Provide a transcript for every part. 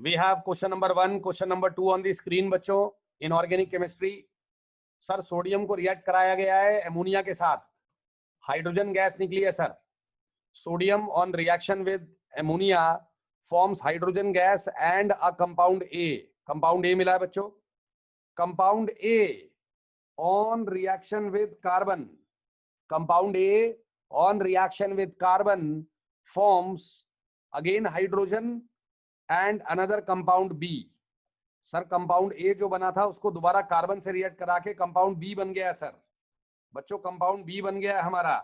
We have question number 1, question number 2 on the screen बच्चों. Inorganic chemistry. Sir sodium को react कराया गया है एमोनिया के साथ, हाइड्रोजन गैस निकली है sir. Sodium on reaction with ammonia forms hydrogen gas and a compound A. Compound A मिला है बच्चों. Compound A on reaction with carbon, compound A on reaction with carbon forms again hydrogen and another compound B. Sir compound A जो बना था उसको दोबारा carbon से react करा के कंपाउंड बी बन गया है सर. बच्चों कंपाउंड बी बन गया है हमारा.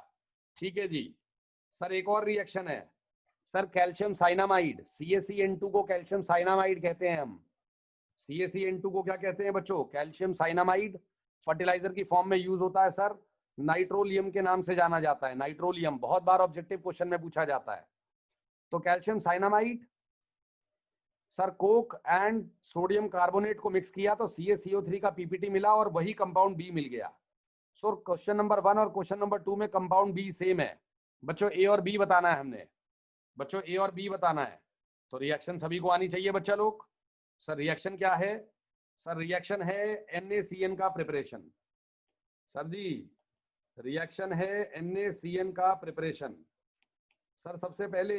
ठीक है जी. सर एक और रिएक्शन है सर, कैल्शियम साइनामाइड. CaCN2 को कैल्शियम साइनामाइड कहते हैं हम. CaCN2 को क्या कहते हैं बच्चों? Calcium cyanamide. फर्टिलाइजर की फॉर्म में यूज होता है सर. नाइट्रोलियम के नाम से जाना जाता है. नाइट्रोलियम बहुत बार ऑब्जेक्टिव क्वेश्चन में पूछा जाता है. तो calcium cyanamide sir Coke and sodium carbonate को मिक्स किया तो CaCO3 का पीपीटी मिला और वही कंपाउंड बी मिल गया. सो क्वेश्चन नंबर 1 और क्वेश्चन नंबर 2 में कंपाउंड बी सेम है बच्चों. ए और बी बताना है हमने बच्चों, ए और बी बताना है. तो रिएक्शन सभी को आनी चाहिए बच्चा लोग. सर रिएक्शन क्या है? सर रिएक्शन है NaCN का प्रिपरेशन. सर जी रिएक्शन है NaCN का प्रिपरेशन. सर सबसे पहले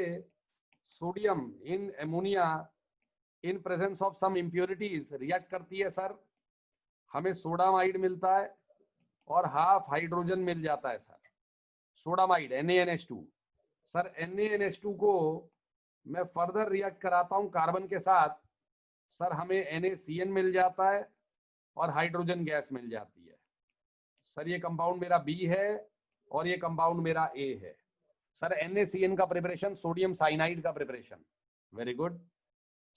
sodium in ammonia in presence of some impurities react करती है सर. हमें सोडामाइड मिलता है और हाफ हाइड्रोजन मिल जाता है sir. Sodamide NaNH2. Sir NaNH2 को मैं फर्दर रिएक्ट कराता हूं कार्बन के साथ. सर हमें NaCN मिल जाता है और हाइड्रोजन गैस मिल जाती है. सर ये कंपाउंड मेरा B है और ये कंपाउंड मेरा A है. सर NaCN का प्रिपरेशन सोडियम साइनाइड का preparation. Very good.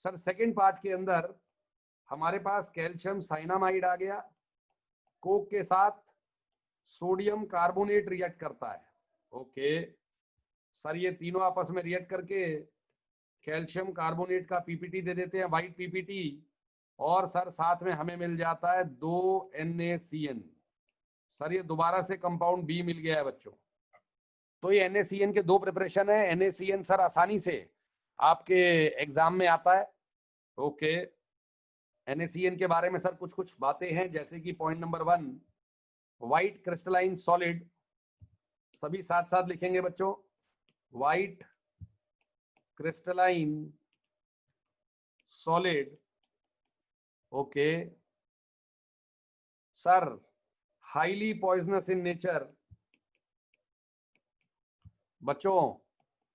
Sir second part के अंदर हमारे पास कैल्शियम साइनामाइड आ गया. कोक के साथ सोडियम कार्बोनेट रिएक्ट करता है. ओके सर ये तीनों आपस में रिएक्ट करके कैल्शियम कार्बोनेट का पीपीटी दे देते हैं, व्हाइट पीपीटी. और सर साथ में हमें मिल जाता है 2 NaCN. सर ये दोबारा से कंपाउंड बी मिल गया है बच्चों. तो ये NaCN के दो प्रिपरेशन है. NaCN सर आसानी से आपके एग्जाम में आता है. ओके NaCN के बारे में सर कुछ कुछ बातें हैं, जैसे कि point number 1 white crystalline solid. सभी साथ साथ लिखेंगे बच्चों. White crystalline solid. Okay sir highly poisonous in nature. बच्चों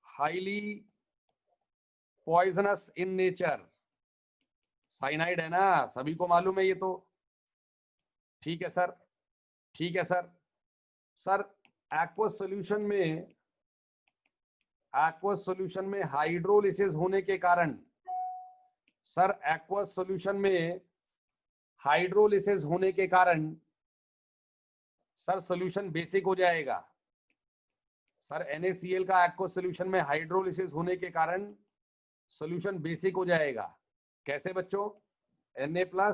highly poisonous in nature. Cyanide है ना, सभी को मालूम है ये तो. ठीक है सर. ठीक है सर. सर एक्वस सॉल्यूशन में हाइड्रोलिसिस होने के कारण, सर एक्वस सॉल्यूशन में हाइड्रोलिसिस होने के कारण सर सॉल्यूशन बेसिक हो जाएगा. सर NaCl का एक्वस सॉल्यूशन में हाइड्रोलिसिस होने के कारण सॉल्यूशन बेसिक हो जाएगा. कैसे बच्चों? Na+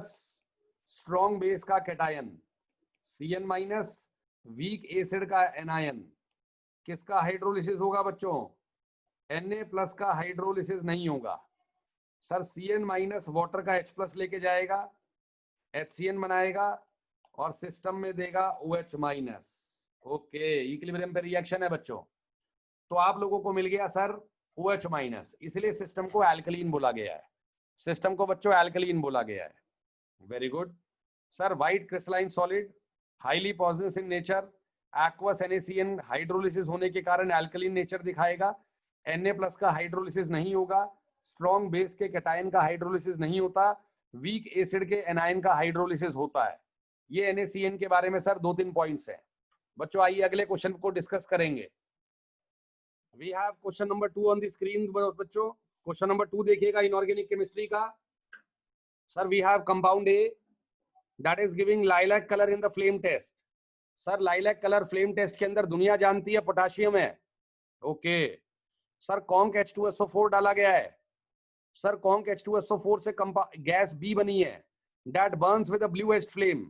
स्ट्रॉन्ग बेस का कैटायन, Cn- वीक एसिड का एनायन. किसका हाइड्रोलिसिस होगा बच्चों? Na+ का हाइड्रोलिसिस नहीं होगा. सर Cn- वाटर का H+ लेके जाएगा, HCN बनाएगा और सिस्टम में देगा OH-. ओके इक्विलिब्रियम पे रिएक्शन है बच्चों. तो आप लोगों को मिल गया सर OH-, इसलिए सिस्टम को एल्कलीन बोला गया है. सिस्टम को बच्चों एल्कलीन बोला गया है. Very good. Sir white crystalline solid highly poisonous in nature. Aqueous NaCN hydrolysis होने के कारण एल्कलीन नेचर दिखाएगा. Na+ का हाइड्रोलिसिस नहीं होगा. स्ट्रॉन्ग बेस के कैटायन का हाइड्रोलिसिस नहीं होता. वीक एसिड के एनायन का हाइड्रोलिसिस होता है. ये NaCN के बारे में सर 2-3 पॉइंट्स हैं बच्चों. आइए अगले क्वेश्चन को डिस्कस करेंगे. We have question number 2 on the screen बच्चों. क्वेश्चन नंबर 2 देखिएगा इनऑर्गेनिक केमिस्ट्री का. Sir we have compound A that is giving lilac colour in the flame test. Sir lilac colour flame test के अंदर दुनिया जानती है potassium है. Okay sir conc H2SO4 डाला गया है. सर कॉन्क H2SO4 से गैस B बनी है that burns with a blue aged flame.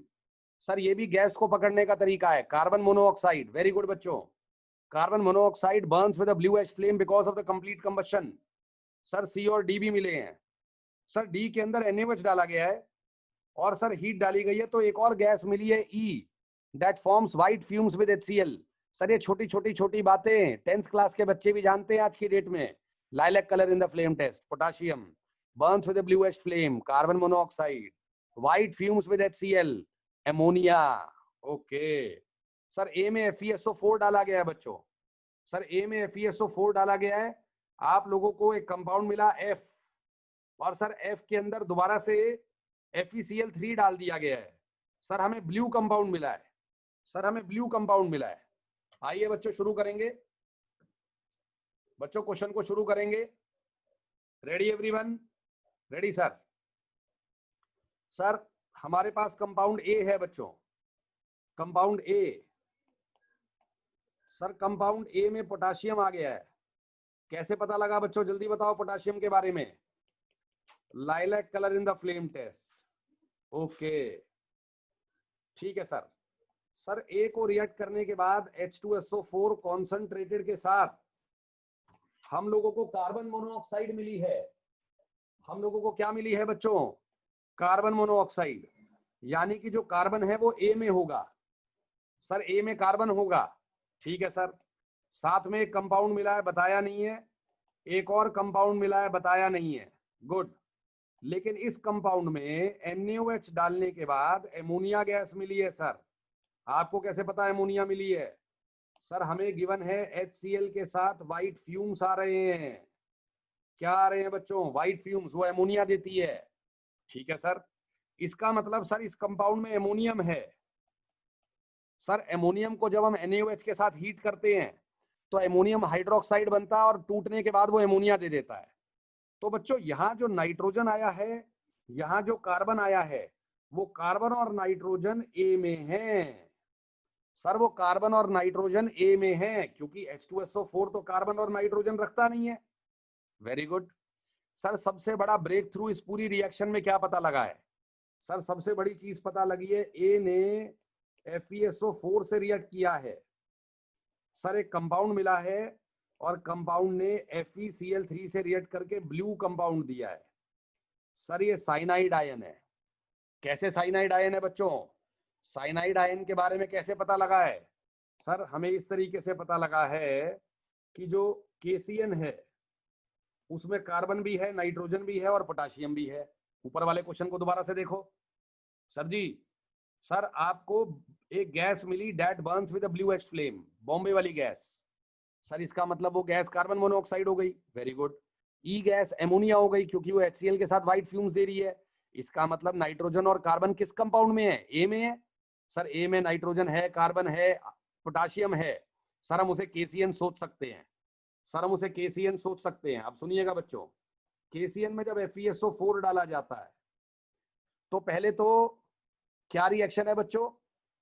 Sir ये भी गैस को पकड़ने का तरीका है, कार्बन मोनोऑक्साइड. वेरी गुड बच्चों. Carbon monoxide Burns with a blue aged flame because of the complete combustion. Sir C और D भी मिले हैं. सर डी के अंदर NaOH डाला गया है और सर हीट डाली गई है, तो एक और गैस मिली है E, that forms white fumes with HCl। Sir ये छोटी बातें 10th क्लास के बच्चे भी जानते हैं आज की डेट में। Lilac colour in the flame test, potassium burns with bluish flame, carbon monoxide, white fumes with HCl, ammonia. Okay sir A में FeSO4 डाला गया है बच्चों। सर ए में FeSO4 डाला गया है, आप लोगों को एक कंपाउंड मिला F, और सर F के अंदर दोबारा से FeCl3 डाल दिया गया है। सर हमें ब्लू कंपाउंड मिला है, सर हमें ब्लू कंपाउंड मिला है। आइए बच्चों शुरू करेंगे, बच्चों क्वेश्चन को शुरू करेंगे। Ready everyone? Ready sir? Sir हमारे पास कंपाउंड ए है बच्चों, कंपाउंड ए। सर कंपाउंड ए में पोटाशियम आ गया है, कैसे पता लगा बच्चों, जल्दी बताओ पोटाशियम के बारे में। Lilac colour in the flame test. Okay ठीक है सर। सर ए को रिएक्ट करने के बाद H2SO4 कॉन्सेंट्रेटेड के साथ हम लोगों को कार्बन मोनोऑक्साइड मिली है। हम लोगों को क्या मिली है बच्चों? कार्बन मोनोऑक्साइड, यानी कि जो कार्बन है वो ए में होगा। सर ए में कार्बन होगा, ठीक है सर। साथ में एक कंपाउंड मिला है, बताया नहीं है। एक और कंपाउंड मिला है, बताया नहीं है। गुड। लेकिन इस कंपाउंड में NaOH डालने के बाद एमोनिया गैस मिली है सर। आपको कैसे पता एमोनिया मिली है? सर हमें गिवन है HCl के साथ व्हाइट फ्यूम्स आ रहे हैं। क्या आ रहे हैं बच्चों? व्हाइट फ्यूम्स, वो एमोनिया देती है। ठीक है सर। इसका मतलब सर इस कंपाउंड में एमोनियम है। सर एमोनियम को जब हम NaOH के साथ हीट करते हैं तो एमोनियम हाइड्रोक्साइड बनता है और टूटने के बाद वो एमोनिया दे देता है। तो बच्चों यहाँ जो नाइट्रोजन आया है, यहाँ जो कार्बन आया है, वो कार्बन और नाइट्रोजन ए में है। सर वो कार्बन और नाइट्रोजन ए में है, क्योंकि H2SO4 तो कार्बन और नाइट्रोजन रखता नहीं है। Very good. सर सबसे बड़ा ब्रेक थ्रू इस पूरी रिएक्शन में क्या पता लगा है? सर सबसे बड़ी चीज पता लगी है, ए ने FeSO4 से रिएक्ट किया है। सर एक कंपाउंड मिला है और कंपाउंड ने FeCl3 से रिएक्ट करके ब्लू कंपाउंड दिया है। सर ये साइनाइड आयन है। कैसे साइनाइड आयन है बच्चों? साइनाइड आयन के बारे में कैसे पता लगा है? सर हमें इस तरीके से पता लगा है कि जो KCN है उसमें कार्बन भी है, नाइट्रोजन भी है और पोटाशियम भी है। ऊपर वाले क्वेश्चन को दोबारा से देखो सर जी। सर आपको एक गैस मिली, that burns with a bluish flame, Bombay वाली गैस। सर इसका मतलब वो गैस कार्बन मोनोऑक्साइड हो गई। Very good. E gas ammonia हो गई, क्योंकि वो HCl के साथ व्हाइट फ्यूम्स दे रही है। इसका मतलब नाइट्रोजन और कार्बन किस कंपाउंड में है? ए में है। सर ए में नाइट्रोजन है, कार्बन है, पोटाशियम है। सर हम उसे KCN सोच सकते हैं। सर हम उसे KCN सोच सकते हैं। अब सुनिएगा बच्चों, KCN में जब FeSO4 डाला जाता है तो पहले तो क्या रिएक्शन है बच्चों?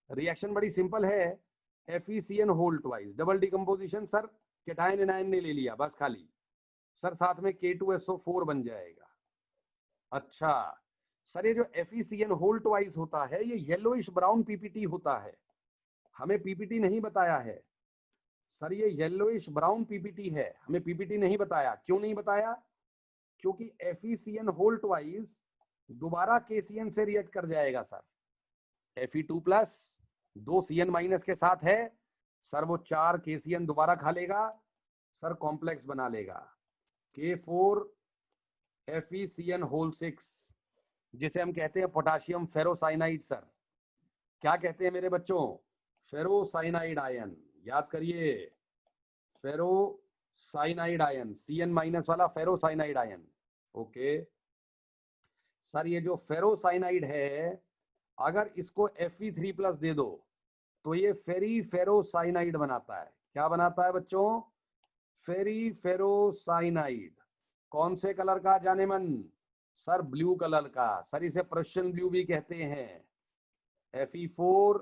रिएक्शन बड़ी सिंपल है, FeCN whole twice, double decomposition. Sir cation anion ने ले लिया बस खाली। सर साथ में K2SO4 बन जाएगा। अच्छा सर ये जो FeCN होल ट्वाइस होता है ये येलोइश ब्राउन PPT होता है। हमें PPT नहीं बताया है सर, ये येलोइश ब्राउन PPT है, हमें PPT नहीं बताया। क्यों नहीं बताया? क्योंकि FeCN होल ट्वाइस दोबारा KCN से रिएक्ट कर जाएगा sir. Fe2 plus 2 CN minus के साथ है सर, वो 4 KCN दोबारा खा लेगा सर, कॉम्प्लेक्स बना लेगा K4 FeCN होल 6, जिसे हम कहते हैं पोटाशियम फेरोसाइनाइड। सर क्या कहते हैं मेरे बच्चों? Ferrocyanide ion. याद करिए, फेरोसाइनाइड आयन, CN माइनस वाला फेरोसाइनाइड आयन। ओके सर ये जो फेरोसाइनाइड है, अगर इसको Fe3 प्लस दे दो तो ये फेरी फेरोसाइनाइड बनाता है। क्या बनाता है बच्चों? Ferric ferrocyanide. कौन से कलर का जाने मन? सर ब्लू कलर का। सर इसे प्रशियन ब्लू भी कहते हैं। Fe4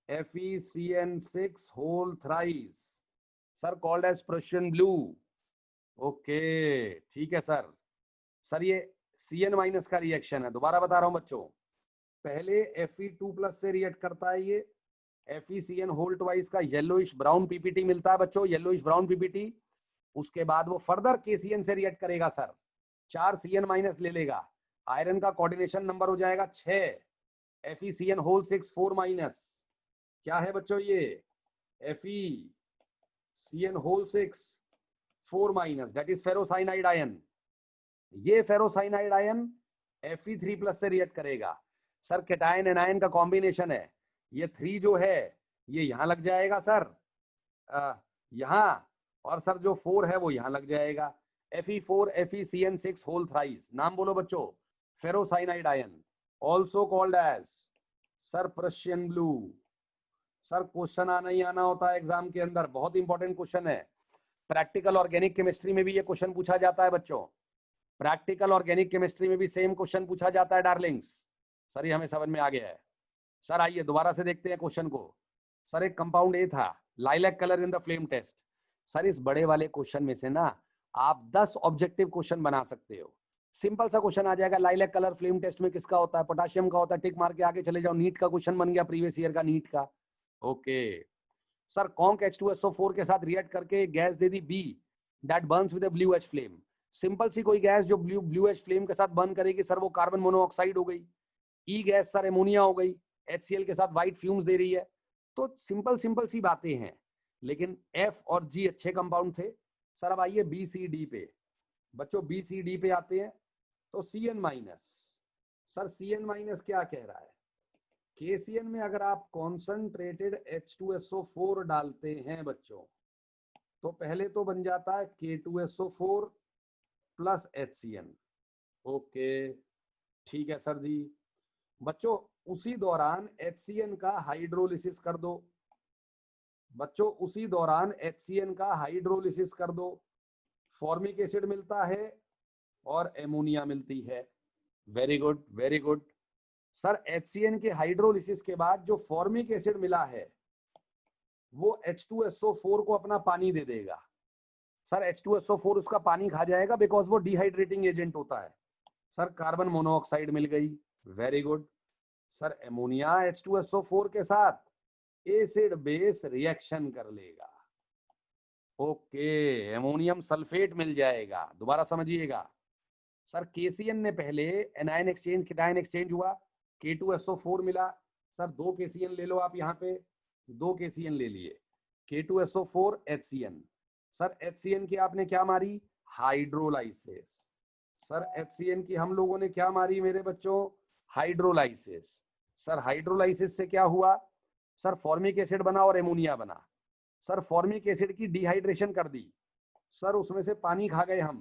FeCN6 whole thrice, sir called as Prussian blue. Okay ठीक है सर। सर ये CN माइनस का रिएक्शन है, दोबारा बता रहा हूं बच्चों। पहले Fe2 प्लस से रिएक्ट करता है ये, FeCN होल ट्वाइस का येलोइश ब्राउन PPT मिलता है बच्चों, येलोइश ब्राउन PPT। उसके बाद वो फर्दर KCN से रिएक्ट करेगा सर। 4 CN माइनस ले लेगा, आयरन का कोऑर्डिनेशन नंबर हो जाएगा 6, FeCN होल 6 4 माइनस, क्या है बच्चों ये FeCN whole 6 4 minus, that is ferrocyanide ion. ये फेरोसाइनाइड आयन Fe3 प्लस से रिएक्ट करेगा। सर कैटायन एनायन का कॉम्बिनेशन है, ये 3 जो है ये यहां लग जाएगा सर, यहां, और सर जो 4 है वो यहां लग जाएगा, Fe4 FeCN6 होल थ्राइस। नाम बोलो बच्चों, ferrocyanide ion, also called as sir Prussian blue. Sir question आना ही आना होता है एग्जाम के अंदर, बहुत इंपॉर्टेंट क्वेश्चन है। प्रैक्टिकल ऑर्गेनिक केमिस्ट्री में भी ये क्वेश्चन पूछा जाता है बच्चों, प्रैक्टिकल ऑर्गेनिक केमिस्ट्री में भी सेम क्वेश्चन पूछा जाता है डार्लिंग्स। सर ये हमें समझ में आ गया है। सर आइए दोबारा से देखते हैं क्वेश्चन को। सर एक कंपाउंड ए था, lilac colour in the flame test. Sir इस बड़े वाले क्वेश्चन में से ना आप 10 ऑब्जेक्टिव क्वेश्चन बना सकते हो। सिंपल सा क्वेश्चन आ जाएगा, लाइलैक कलर फ्लेम टेस्ट में किसका होता है, पोटाशियम का होता है, टिक मार के आगे चले जाओ, नीट का क्वेश्चन बन गया, प्रीवियस ईयर का नीट का। ओके सर, कॉन्क H2SO4 के साथ रिएक्ट करके गैस दे दी B that burns with a bluish flame. Simple सी कोई गैस जो ब्लू एच फ्लेम के साथ बर्न करेगी सर, वो कार्बन मोनोऑक्साइड हो गई। ई गैस सर एमोनिया हो गई, HCl के साथ व्हाइट फ्यूम्स दे रही है। तो सिंपल सी बातें हैं, लेकिन F और G अच्छे कंपाउंड थे। सर अब आइए BCD पे, बच्चों BCD पे आते हैं तो CN minus. Sir CN minus क्या कह रहा है, KCN में अगर आप कॉन्संट्रेटेड H2SO4 डालते हैं बच्चों, तो पहले तो बन जाता है K2SO4 प्लस HCN। ओके ठीक है सर जी। बच्चों उसी दौरान HCN का हाइड्रोलिसिस कर दो, बच्चों उसी दौरान HCN का हाइड्रोलिसिस कर दो, फॉर्मिक एसिड मिलता है और एमोनिया मिलती है। Very good very good. Sir HCN के हाइड्रोलिसिस के बाद जो फॉर्मिक एसिड मिला है वो H2SO4 को अपना पानी दे देगा। सर H2SO4 उसका पानी खा जाएगा बिकॉज वो डिहाइड्रेटिंग एजेंट होता है। सर कार्बन मोनोऑक्साइड मिल गई, very good. Sir ammonia H2SO4 के साथ एसिड बेस रिएक्शन कर लेगा। ओके एमोनियम सल्फेट मिल जाएगा। दोबारा समझिएगा, सर KCN ने पहले एनायन एक्सचेंज कैटायन एक्सचेंज हुआ, K2SO4 मिला। सर 2 KCN ले लो आप, यहाँ पे 2 KCN ले लिए, K2SO4 HCN। सर HCN की आपने क्या मारी, हाइड्रोलाइसिस। सर HCN की हम लोगों ने क्या मारी मेरे बच्चों, हाइड्रोलाइसिस। सर हाइड्रोलाइसिस से क्या हुआ, सर फॉर्मिक एसिड बना और एमोनिया बना। सर फॉर्मिक एसिड की डिहाइड्रेशन कर दी, सर उसमें से पानी खा गए हम,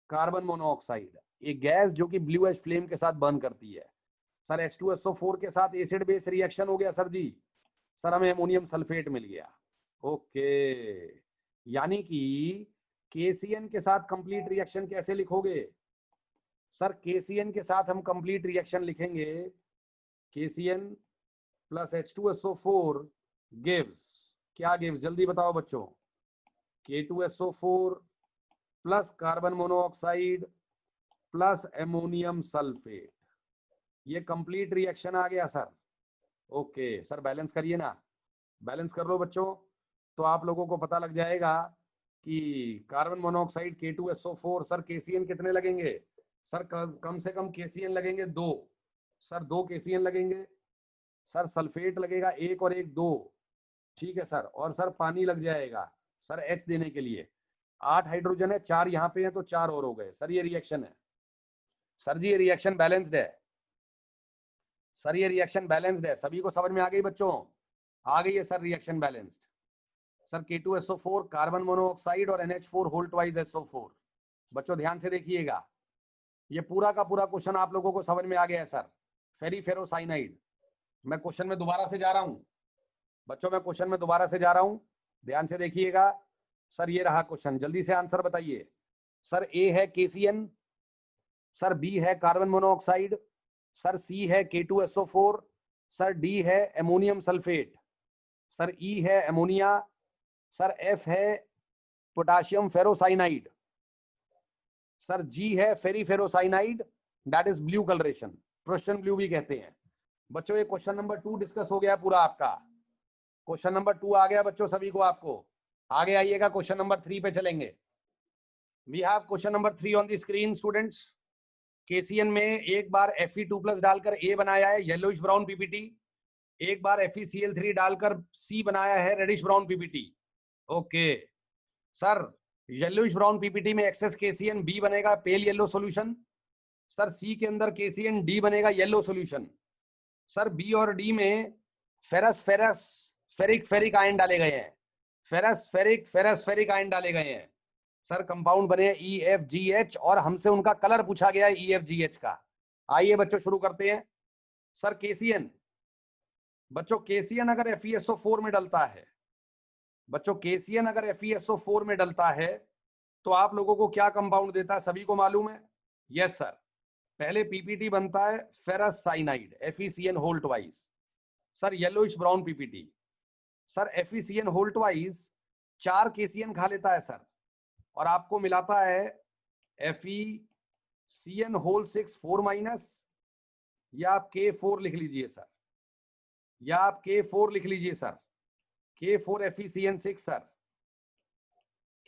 कार्बन मोनोऑक्साइड, एक गैस जो कि ब्लू एच फ्लेम के साथ बर्न करती है। सर H2SO4 के साथ एसिड बेस रिएक्शन हो गया सर जी, सर हमें एमोनियम सल्फेट मिल गया। ओके यानी कि KCN के साथ कंप्लीट रिएक्शन कैसे लिखोगे, सर KCN के साथ हम कंप्लीट रिएक्शन लिखेंगे, KCN प्लस H2SO4 गिव्स, क्या गिव्स जल्दी बताओ बच्चों, K2SO4 plus carbon monoxide plus ammonium sulphate. ये कंप्लीट रिएक्शन आ गया सर। ओके सर बैलेंस करिए ना, बैलेंस कर लो बच्चों, तो आप लोगों को पता लग जाएगा कि carbon monoxide K2SO4, sir KCN कितने लगेंगे, सर कम से कम KCN लगेंगे 2, सर 2 KCN लगेंगे। सर सल्फेट लगेगा 1 और 1 2, ठीक है सर, और सर पानी लग जाएगा सर H देने के लिए। 8 हाइड्रोजन है, 4 यहाँ पे है तो 4 और हो गए। सर ये रिएक्शन है, सर जी ये रिएक्शन बैलेंस्ड है, सर ये रिएक्शन बैलेंस्ड है। सभी को समझ में आ गई बच्चों, आ गई है sir reaction balanced. Sir K2SO4 carbon monoxide और NH4 होल ट्वाइस SO4। बच्चों ध्यान से देखिएगा, ये पूरा का पूरा क्वेश्चन आप लोगों को समझ में आ गया है सर। फेरीफेरोसाइनाइड, मैं क्वेश्चन में दोबारा से जा रहा हूं बच्चों, मैं क्वेश्चन में दोबारा से जा रहा हूं, ध्यान से देखिएगा। सर ये रहा क्वेश्चन, जल्दी से आंसर बताइए। सर A है KCN, सर B है कार्बन मोनोऑक्साइड, सर C है K2SO4, सर D है एमोनियम सल्फेट, सर E है एमोनिया, सर F है पोटाशियम फेरोसाइनाइड, सर G है ferriferrocyanide that is blue colouration, Prussian blue भी कहते हैं। बच्चों ये क्वेश्चन नंबर 2 डिस्कस हो गया पूरा आपका, क्वेश्चन नंबर 2 आ गया बच्चों सभी को, आपको आगे आइएगा क्वेश्चन नंबर 3 पे चलेंगे। We have question number 3 on the screen students. KCN में एक बार Fe2+ डालकर ए बनाया है येलोइश ब्राउन पीपीटी, एक बार FeCl3 डालकर सी बनाया है reddish brown PPT. Okay sir, yellowish brown PPT में एक्सेस केसीएन बी बनेगा pale yellow solution. Sir C के अंदर केसीएन डी बनेगा येलो सॉल्यूशन। सर बी और डी में ferrous ferrous ferric ferric ion डाले गए हैं, ferrous ferric ferrous ferric ion डाले गए हैं। सर कंपाउंड बने EFGH और हमसे उनका कलर पूछा गया है EFGH का। आइए बच्चों शुरू करते हैं। सर केसीएन, बच्चों केसीएन अगर FeSO4 में डलता है, बच्चों केसीएन अगर FeSO4 में डलता है तो आप लोगों को क्या कंपाउंड देता है, सभी को मालूम है। यस सर, पहले पीपीटी बनता है ferrous cyanide FeCN whole twice. Sir yellowish brown PPT. Sir FeCN whole twice 4 KCN खा लेता है सर, और आपको मिलाता है FeCN होल 6 4 माइनस, या आप K4 लिख लीजिए सर, या आप K4 लिख लीजिए sir, K4 FeCN6 sir,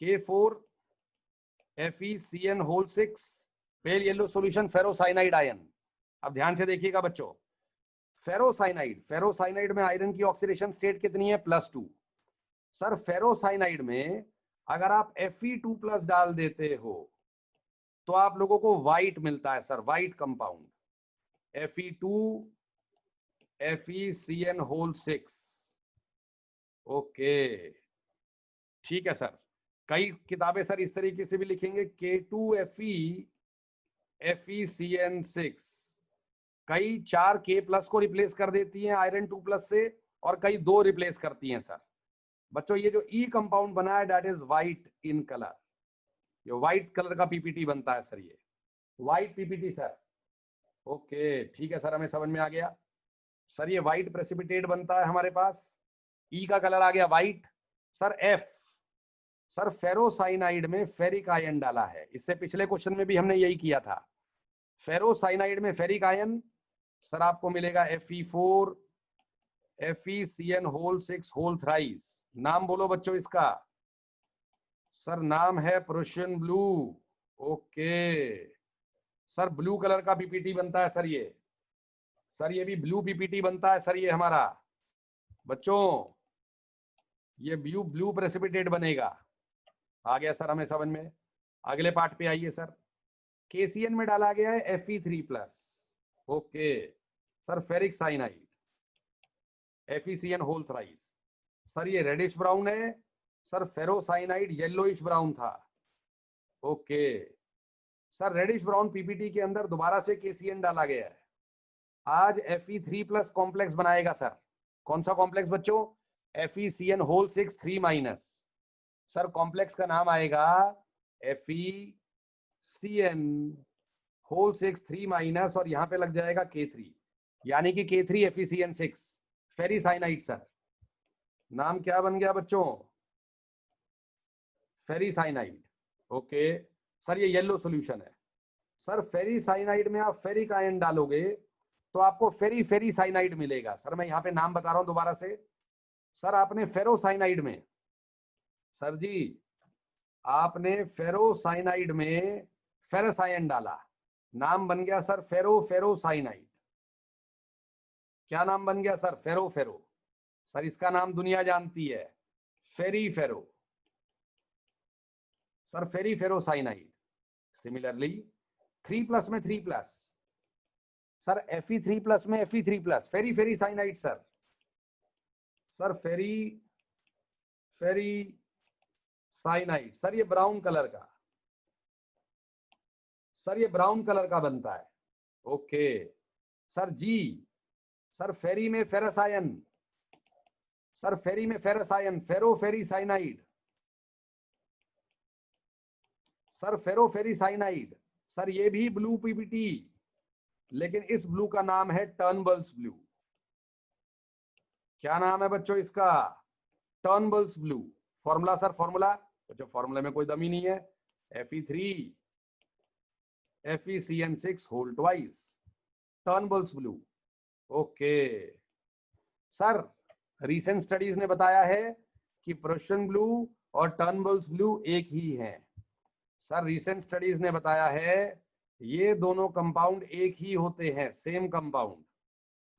K4 FeCN whole 6 pale yellow solution ferrocyanide ion. अब ध्यान से देखिएगा बच्चों, फेरोसाइनाइड, फेरोसाइनाइड में आयरन की ऑक्सीडेशन स्टेट कितनी है, +2। सर फेरोसाइनाइड में अगर आप Fe2+ डाल देते हो तो आप लोगों को व्हाइट मिलता है sir, white compound Fe2 FeCN whole 6। Okay ठीक है सर, कई किताबें सर इस तरीके से भी लिखेंगे K2 FeCN6, कई 4 K+ को रिप्लेस कर देती हैं आयरन 2+ से, और कई 2 रिप्लेस करती हैं सर। बच्चों ये जो E कंपाउंड बना है that is white in colour, ये व्हाइट कलर का पीपीटी बनता है सर, ये व्हाइट पीपीटी सर। ओके ठीक है सर, हमें समझ में आ गया सर, ये व्हाइट प्रेसिपिटेट बनता है हमारे पास, E का कलर आ गया white. Sir F, sir ferrocyanide में फेरिक आयन डाला है, इससे पिछले क्वेश्चन में भी हमने यही किया था। फेरोसाइनाइड में फेरिक आयन सर आपको मिलेगा Fe4 FeCN whole 6 whole thrice. नाम बोलो बच्चों इसका, सर नाम है Prussian blue. Okay sir blue colour का पीपीटी बनता है सर ये, सर ये भी ब्लू पीपीटी बनता है सर ये हमारा। बच्चों ये ब्लू ब्लू प्रेसिपिटेट बनेगा। आ गया सर हमें समझ में। अगले पार्ट पे आइए सर, केसीएन में डाला गया है Fe3+। Okay sir ferric cyanide FeCN whole thrice. Sir ये रेडिश ब्राउन है सर, फेरोसाइनाइड येलोइश ब्राउन था। Okay sir reddish brown PPT के अंदर दोबारा से केसीएन डाला गया है। आज Fe3+ कॉम्प्लेक्स बनाएगा सर। कौन सा कॉम्प्लेक्स बच्चों, FeCN whole 6 3 minus. Sir complex का नाम आएगा FeCN होल 6 3 माइनस, और यहां पे लग जाएगा K3, यानी कि K3 FeCN6 फेरिसाइनाइड सर। नाम क्या बन गया बच्चों, फेरिसाइनाइड। ओके सर ये येलो सॉल्यूशन है सर। फेरिसाइनाइड में आप फेरिक आयन डालोगे तो आपको फेरिसाइनाइड मिलेगा सर। मैं यहाँ पे नाम बता रहा हूं दोबारा से। सर आपने फेरोसाइनाइड में, सर जी आपने फेरोसाइनाइड में फेरस आयन डाला, नाम बन गया सर फेरोसाइनाइड। क्या नाम बन गया सर, फेरो। सर इसका नाम दुनिया जानती है फेरो सर, फेरोसाइनाइड। सिमिलरली 3+ में 3+, सर Fe3+ में Fe3+, फेरिसाइनाइड सर। सर फेरिसाइनाइड सर ये ब्राउन कलर का, सर ये ब्राउन कलर का बनता है। ओके सर जी, सर फेरी में फेरस आयन, सर फेरी में फेरस आयन फेरिसाइनाइड, सर फेरिसाइनाइड। सर ये भी ब्लू पीपीटी, लेकिन इस ब्लू का नाम है टर्नबल्स ब्लू। क्या नाम है बच्चों इसका, Turnbull's blue. Formula sir, formula बच्चों, फॉर्मूले में कोई दमी नहीं है, Fe3 FeCN6 whole twice, Turnbull's blue. Okay sir recent studies ने बताया है कि प्रुशियन ब्लू और टर्नबल्स ब्लू एक ही हैं। सर रिसेंट स्टडीज ने बताया है ये दोनों कंपाउंड एक ही होते हैं, सेम कंपाउंड,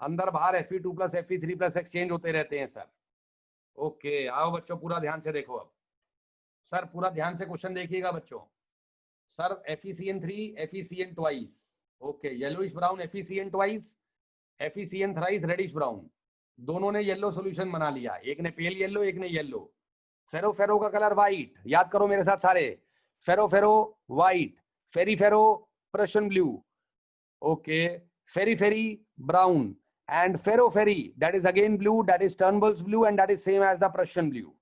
अंदर बाहर Fe2 plus Fe3 plus exchange होते रहते हैं सर। ओके, आओ बच्चों पूरा ध्यान से देखो। अब सर पूरा ध्यान से क्वेश्चन देखिएगा बच्चों। Sir FeCN3 FeCN twice, okay, yellowish brown FeCN twice, FeCN thrice reddish brown, दोनों ने येलो सॉल्यूशन बना लिया, एक ने पेल येलो एक ने येलो। फेरो फेरो का कलर व्हाइट, याद करो मेरे साथ सारे, फेरो फेरो white, ferri ferro Prussian blue, okay, ferri ferri brown, and ferro ferry that is again blue, that is Turnbull's blue and that is same as the Prussian blue.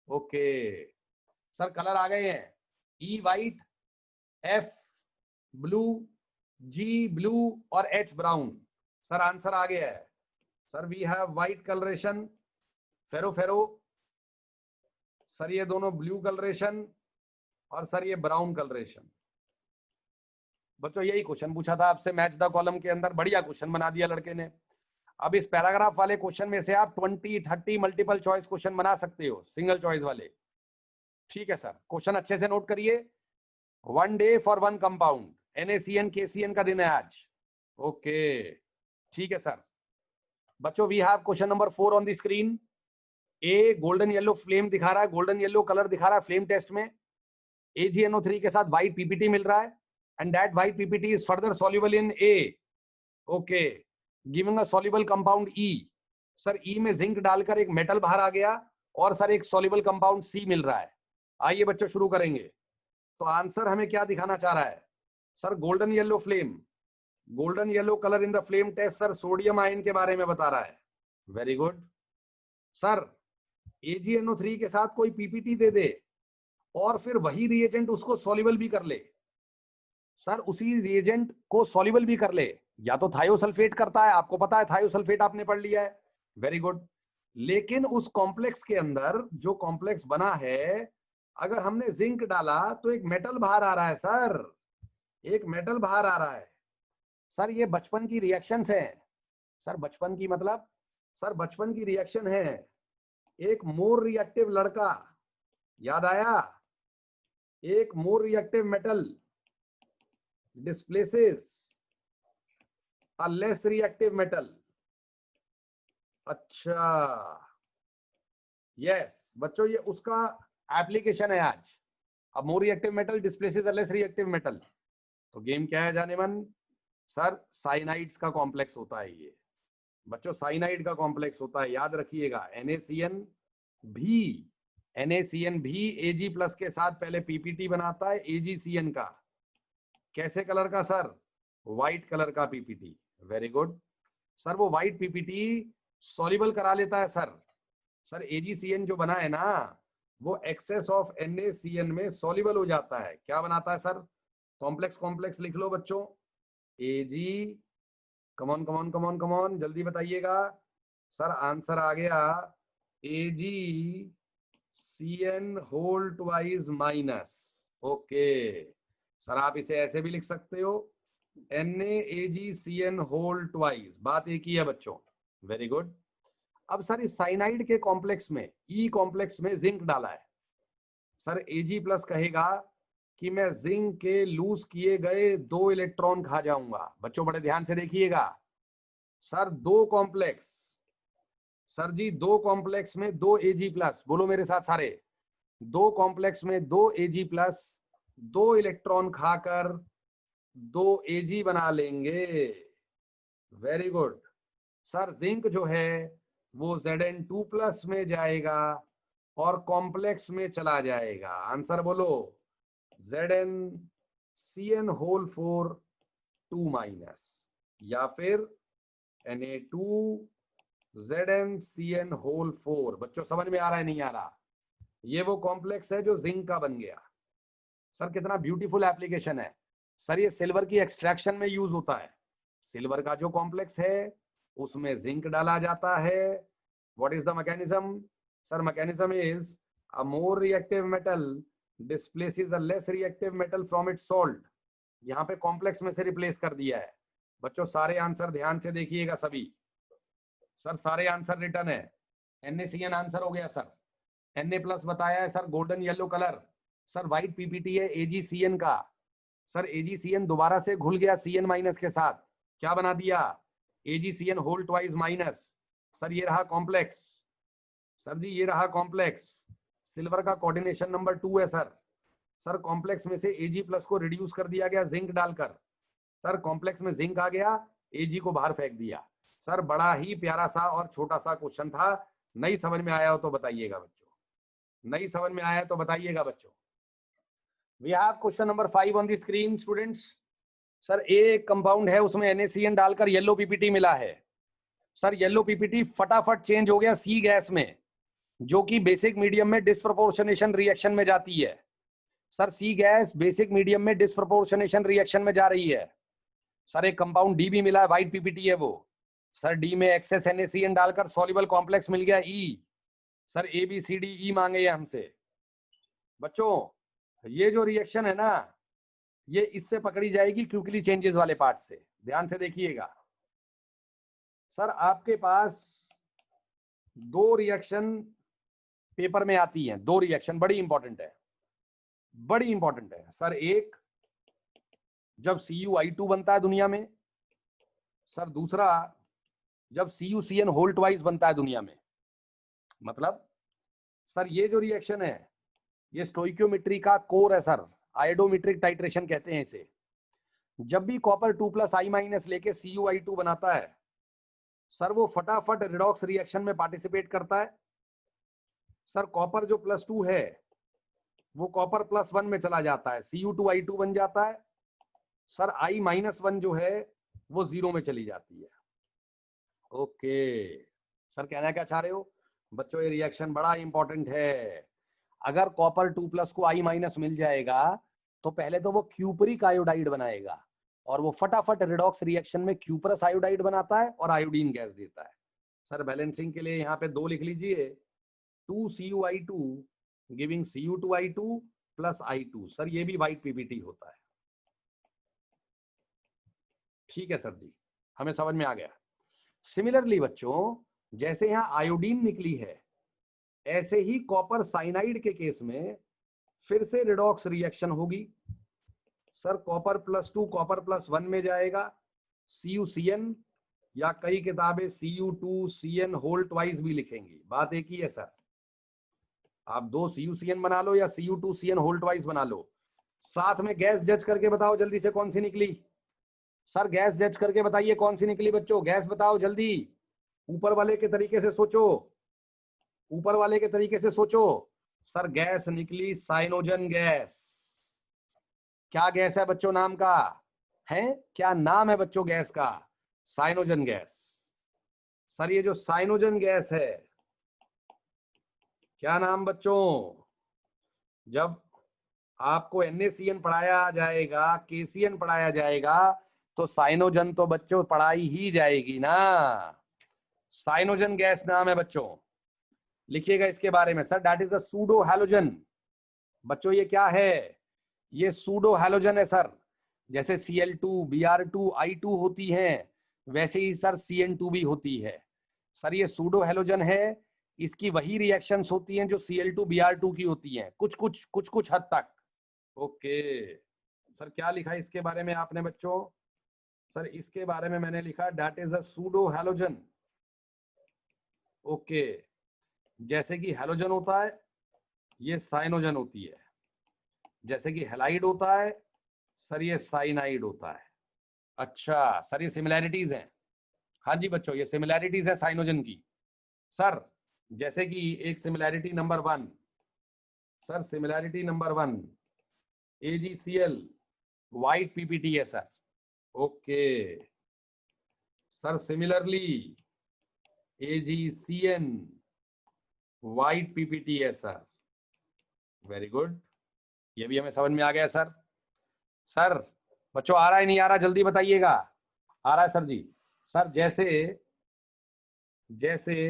Okay sir colour आ गए हैं, E white, F blue, G blue और H brown। Sir answer आ गया है sir. We have white coloration ferro ferro, sir ये दोनों blue coloration और सर ये ब्राउन कलरेशन। बच्चों यही क्वेश्चन पूछा था आपसे मैच द कॉलम के अंदर, बढ़िया क्वेश्चन बना दिया लड़के ने। अब इस पैराग्राफ वाले क्वेश्चन में से आप 20-30 मल्टीपल चॉइस क्वेश्चन बना सकते हो, सिंगल चॉइस वाले। ठीक है सर, क्वेश्चन अच्छे से नोट करिए। 1 day for 1 compound, NaCN KCN का दिन है आज। ओके ठीक है सर। बच्चों we have question number 4 on the screen. A golden yellow flame दिखा रहा है, गोल्डन येलो कलर दिखा रहा है फ्लेम टेस्ट में। AgNO3 के साथ व्हाइट PPT मिल रहा है and that white PPT is further soluble in A। Okay, giving a soluble compound E। Sir E में जिंक डालकर एक मेटल बाहर आ गया और सर एक सॉल्युबल कंपाउंड C मिल रहा है। आइए बच्चों शुरू करेंगे। तो आंसर हमें क्या दिखाना चाह रहा है sir? Golden yellow flame, golden yellow colour in the flame test sir sodium ion के बारे में बता रहा है। Very good sir. AgNO3 के साथ कोई PPT दे दे और फिर वही रिएजेंट उसको सॉल्युबल भी कर ले। सर उसी रिएजेंट को सॉल्युबल भी कर ले, या तो थायोसल्फेट करता है, आपको पता है थायोसल्फेट आपने पढ़ लिया है। Very good. लेकिन उस कॉम्प्लेक्स के अंदर जो कॉम्प्लेक्स बना है, अगर हमने जिंक डाला तो एक मेटल बाहर आ रहा है सर, एक मेटल बाहर आ रहा है। सर ये बचपन की रिएक्शंस है सर, बचपन की मतलब सर बचपन की रिएक्शन है। एक मोर रिएक्टिव लड़का, याद आया, एक more reactive metal displaces a less reactive metal। अच्छा यस बच्चों, ये उसका एप्लीकेशन है आज। अब more reactive metal displaces a less reactive metal, तो गेम क्या है जाने मन? सर साइनाइड्स का कॉम्प्लेक्स होता है ये बच्चों, साइनाइड का कॉम्प्लेक्स होता है, याद रखिएगा। NaCN भी Ag प्लस के साथ पहले PPT बनाता है AgCN का। कैसे कलर का सर? व्हाइट कलर का PPT। Very good sir. वो व्हाइट PPT सॉल्युबल करा लेता है सर। सर AgCN जो बना है ना, वो एक्सेस ऑफ NaCN में सॉल्युबल हो जाता है। क्या बनाता है सर? कॉम्प्लेक्स, कॉम्प्लेक्स लिख लो बच्चों। Ag, come on come on come on come on जल्दी बताइएगा सर। आंसर आ गया AgCN whole twice minus. Okay sir, आप इसे ऐसे भी लिख सकते हो NaAgCN होल ट्वाइस, बात एक ही है बच्चों। Very good. अब सर इस साइनाइड के कॉम्प्लेक्स में, E कॉम्प्लेक्स में जिंक डाला है सर। Ag प्लस कहेगा कि मैं जिंक के लूज किए गए 2 इलेक्ट्रॉन खा जाऊंगा। बच्चों बड़े ध्यान से देखिएगा सर, 2 कॉम्प्लेक्स, सर जी 2 कॉम्प्लेक्स में 2 Ag प्लस, बोलो मेरे साथ सारे, 2 कॉम्प्लेक्स में 2 Ag प्लस, 2 इलेक्ट्रॉन खाकर 2 Ag बना लेंगे। Very good sir. जिंक जो है वो Zn2 प्लस में जाएगा और कॉम्प्लेक्स में चला जाएगा। आंसर बोलो, ZnCN होल 4 2 माइनस, या फिर Na2ZnCN होल 4। बच्चों समझ में आ रहा है नहीं आ रहा? ये वो कॉम्प्लेक्स है जो जिंक का बन गया। सर कितना ब्यूटीफुल एप्लीकेशन है सर। ये सिल्वर की एक्सट्रैक्शन में यूज होता है। सिल्वर का जो कॉम्प्लेक्स है उसमें जिंक डाला जाता है। What is the mechanism? Sir mechanism is a more reactive metal displaces a less reactive metal from its salt. यहाँ पे कॉम्प्लेक्स में से रिप्लेस कर दिया है। बच्चों सारे आंसर ध्यान से देखिएगा सभी। सर सारे आंसर रिटर्न है। NaCN आंसर हो गया सर। Na प्लस बताया है sir, golden yellow colour. Sir white PPT है AgCN का। सर AgCN दोबारा से घुल गया CN माइनस के साथ, क्या बना दिया AgCN whole twice minus. Sir ये रहा कॉम्प्लेक्स, सर जी ये रहा कॉम्प्लेक्स। सिल्वर का कोऑर्डिनेशन नंबर 2 है सर। सर कॉम्प्लेक्स में से Ag प्लस को रिड्यूस कर दिया गया जिंक डालकर। सर कॉम्प्लेक्स में जिंक आ गया, Ag को बाहर फेंक दिया। सर बड़ा ही प्यारा सा और छोटा सा क्वेश्चन था। नहीं समझ में आया हो तो बताइएगा बच्चों, नहीं समझ में आया तो बताइएगा बच्चों। We have question number 5 on the screen students. Sir एक कंपाउंड है उसमें NaCN डालकर येलो पीपीटी मिला है। सर येलो पीपीटी फटाफट चेंज हो गया सी गैस में, जो कि बेसिक मीडियम में डिस्प्रपोर्शनेशन रिएक्शन में जाती है। Sir C gas basic medium में डिस्प्रपोर्शनेशन रिएक्शन में जा रही है। सर एक कंपाउंड डी भी मिला है, व्हाइट पीपीटी है वो। सर डी में एक्सेस NaCN डालकर सॉल्युबल कॉम्प्लेक्स मिल गया E। सर ABCDE मांगे हमसे। बच्चों ये जो रिएक्शन है ना, ये इससे पकड़ी जाएगी क्विकली चेंजेस वाले पार्ट से, ध्यान से देखिएगा। सर आपके पास दो रिएक्शन पेपर में आती हैं, दो रिएक्शन बड़ी इंपॉर्टेंट है, बड़ी इंपॉर्टेंट है। सर एक जब CuI2 बनता है दुनिया में, सर दूसरा जब CuCN होल ट्वाइस बनता है दुनिया में। मतलब सर ये जो रिएक्शन है ये स्टोइकियोमेट्री का कोर है सर, आयोडोमेट्रिक टाइट्रेशन कहते हैं इसे। जब भी कॉपर 2+I- लेके CuI2 बनाता है, सर वो फटाफट रिडॉक्स रिएक्शन में पार्टिसिपेट करता है। सर कॉपर जो +2 है वो कॉपर +1 में चला जाता है, Cu2I2 बन जाता है। सर I-1 जो है वो 0 में चली जाती है। ओके सर कहना क्या चाह रहे हो बच्चों, ये रिएक्शन बड़ा इंपॉर्टेंट है। अगर कॉपर 2+ को I- मिल जाएगा तो पहले तो वो क्यूपरिक आयोडाइड बनाएगा और वो फटाफट रिडॉक्स रिएक्शन में क्यूपरस आयोडाइड बनाता है और आयोडीन गैस देता है। सर बैलेंसिंग के लिए यहाँ पे 2 लिख लीजिए, 2Cu(I2) giving Cu2I2 + I2। Sir ये भी व्हाइट पीपीटी होता है। ठीक है सर जी, हमें समझ में आ गया। सिमिलरली बच्चों जैसे यहाँ आयोडीन निकली है, ऐसे ही कॉपर साइनाइड के केस में फिर से रिडॉक्स रिएक्शन होगी। सर कॉपर +2 कॉपर +1 में जाएगा, CuCN, या कई किताबें Cu2CN होल ट्वाइस भी लिखेंगी। बात एक ही है सर, आप 2 CuCN बना लो या Cu2CN होल ट्वाइस बना लो। साथ में गैस जज करके बताओ जल्दी से कौन सी निकली। सर गैस जज करके बताइए कौन सी निकली बच्चों, गैस बताओ जल्दी। ऊपर वाले के तरीके से सोचो, ऊपर वाले के तरीके से सोचो। सर गैस निकली साइनोजन गैस। क्या गैस है बच्चों, नाम का है क्या, नाम है बच्चों गैस का, साइनोजन गैस। सर ये जो साइनोजन गैस है, क्या नाम बच्चों, जब आपको NaCN पढ़ाया जाएगा, KCN पढ़ाया जाएगा, तो साइनोजन तो बच्चों पढ़ाई ही जाएगी ना। साइनोजन गैस नाम है बच्चों, लिखिएगा इसके बारे में। Sir that is a pseudo halogen. बच्चों ये क्या है, ये सूडो हैलोजन है सर। जैसे Cl2 Br2 I2 होती हैं, वैसे ही सर CN2 भी होती है। सर ये सूडो हैलोजन है, इसकी वही रिएक्शंस होती हैं जो Cl2 Br2 की होती हैं, कुछ हद तक। ओके सर क्या लिखा इसके बारे में आपने बच्चों, सर इसके बारे में मैंने लिखा that is a pseudo halogen. Okay जैसे कि हैलोजन होता है, ये साइनोजन होती है। जैसे कि हैलाइड होता है, सर ये साइनाइड होता है। अच्छा सर ये सिमिलैरिटीज हैं। हाँ जी बच्चों ये सिमिलैरिटीज है साइनोजन की। सर जैसे कि एक similarity number 1, sir similarity number 1 AgCl white PPT है sir. Okay sir similarly AgCN white PPT है सर। वेरी गुड, ये भी हमें समझ में आ गया सर। सर बच्चों आ रहा है नहीं आ रहा जल्दी बताइएगा, आ रहा है सर जी। सर जैसे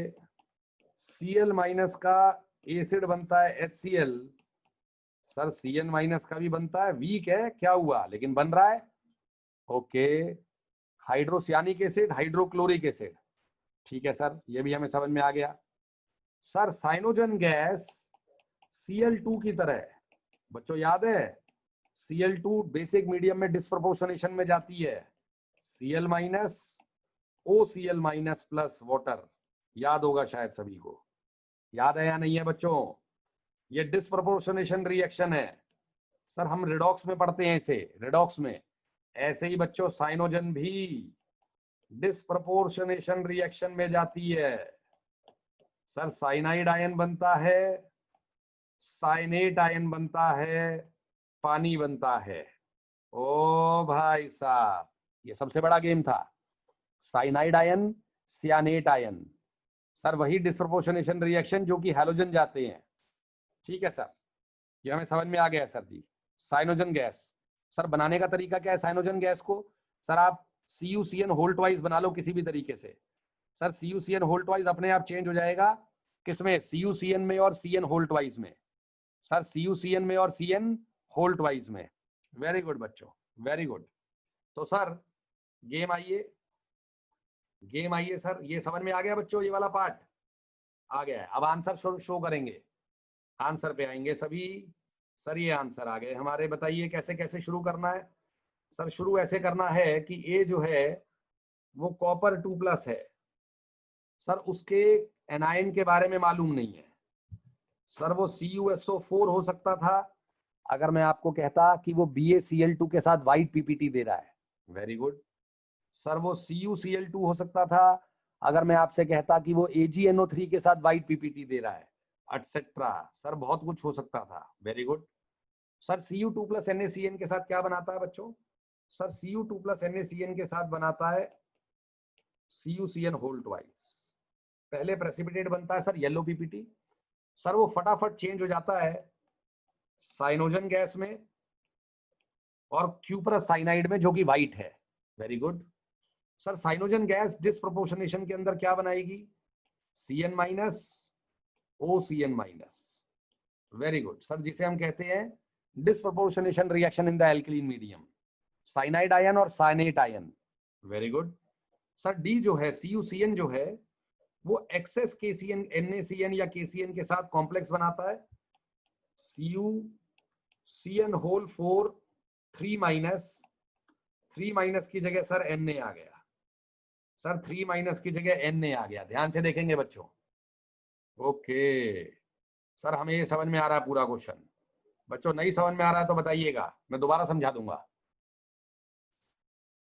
Cl- का एसिड बनता है HCl, सर Cn- का भी बनता है, वीक है क्या हुआ लेकिन बन रहा है। Okay hydrocyanic acid hydrochloric acid, ठीक है सर ये भी हमें समझ में आ गया। सर साइनोजन गैस Cl2 की तरह बच्चों याद है, Cl2 बेसिक मीडियम में डिस्प्रपोर्शनेशन में जाती है, Cl minus OCl minus plus water, याद होगा शायद सभी को, याद है या नहीं है बच्चों? ये डिस्प्रपोर्शनेशन रिएक्शन है सर, हम रिडॉक्स में पढ़ते हैं इसे, रिडॉक्स में। ऐसे ही बच्चों साइनोजन भी डिस्प्रपोर्शनेशन रिएक्शन में जाती है सर, साइनाइड आयन बनता है, साइनेट आयन बनता है, पानी बनता है। ओ भाई साहब, ये सबसे बड़ा गेम था, साइनाइड आयन, सियानेट आयन, सर वही डिस्प्रपोर्शनेशन रिएक्शन जो कि हैलोजन जाते हैं। ठीक है सर, ये हमें समझ में आ गया सर जी। साइनोजन गैस सर बनाने का तरीका क्या है साइनोजन गैस को? सर आप CuCN होल ट्वाइस बना लो किसी भी तरीके से। सर CuCN होल ट्वाइस अपने आप चेंज हो जाएगा किसमें? CuCN में और CN होल ट्वाइस में। सर CuCN में और CN होल ट्वाइस में। वेरी गुड बच्चों, वेरी गुड। तो सर गेम आइए, गेम आइए सर, ये समझ में आ गया बच्चों, ये वाला पार्ट आ गया है। अब आंसर शो करेंगे, आंसर पे आएंगे सभी। सर ये आंसर आ गए हमारे, बताइए कैसे कैसे शुरू करना है? सर शुरू ऐसे करना है कि ए जो है वो कॉपर 2+ है सर, उसके एनायन के बारे में मालूम नहीं है सर, वो CuSO4 हो सकता था अगर मैं आपको कहता कि वो BaCl2 के साथ व्हाइट PPT दे रहा है। वेरी गुड सर, वो CuCl2 हो सकता था अगर मैं आपसे कहता कि वो AgNO3 के साथ व्हाइट PPT दे रहा है, एटसेट्रा। सर बहुत कुछ हो सकता था। Very good sir, Cu2+ NaCN के साथ क्या बनाता है बच्चों? सर Cu2+ NaCN के साथ बनाता है CuCN होल ट्वाइस। पहले प्रेसिपिटेट बनता है सर येलो PPT, सर वो फटाफट चेंज हो जाता है साइनोजन गैस में और क्यूप्रस साइनाइड में जो कि व्हाइट है। Very good sir, cyanogen gas disproportionation के अंदर क्या बनाएगी? Cn minus OCN minus. Very good sir, जिसे हम कहते हैं disproportionation reaction in the alkaline medium, cyanide ion और cyanate ion. Very good sir, D जो है CuCN जो है वो एक्सेस KCN NaCN या KCN के साथ कॉम्प्लेक्स बनाता है, CuCN होल 4 3 माइनस की जगह सर Na आ गया सर, 3 माइनस की जगह Na आ गया। ध्यान से देखेंगे बच्चों। ओके सर, हमें ये समझ में आ रहा है पूरा क्वेश्चन। बच्चों नहीं समझ में आ रहा है तो बताइएगा, मैं दोबारा समझा दूंगा।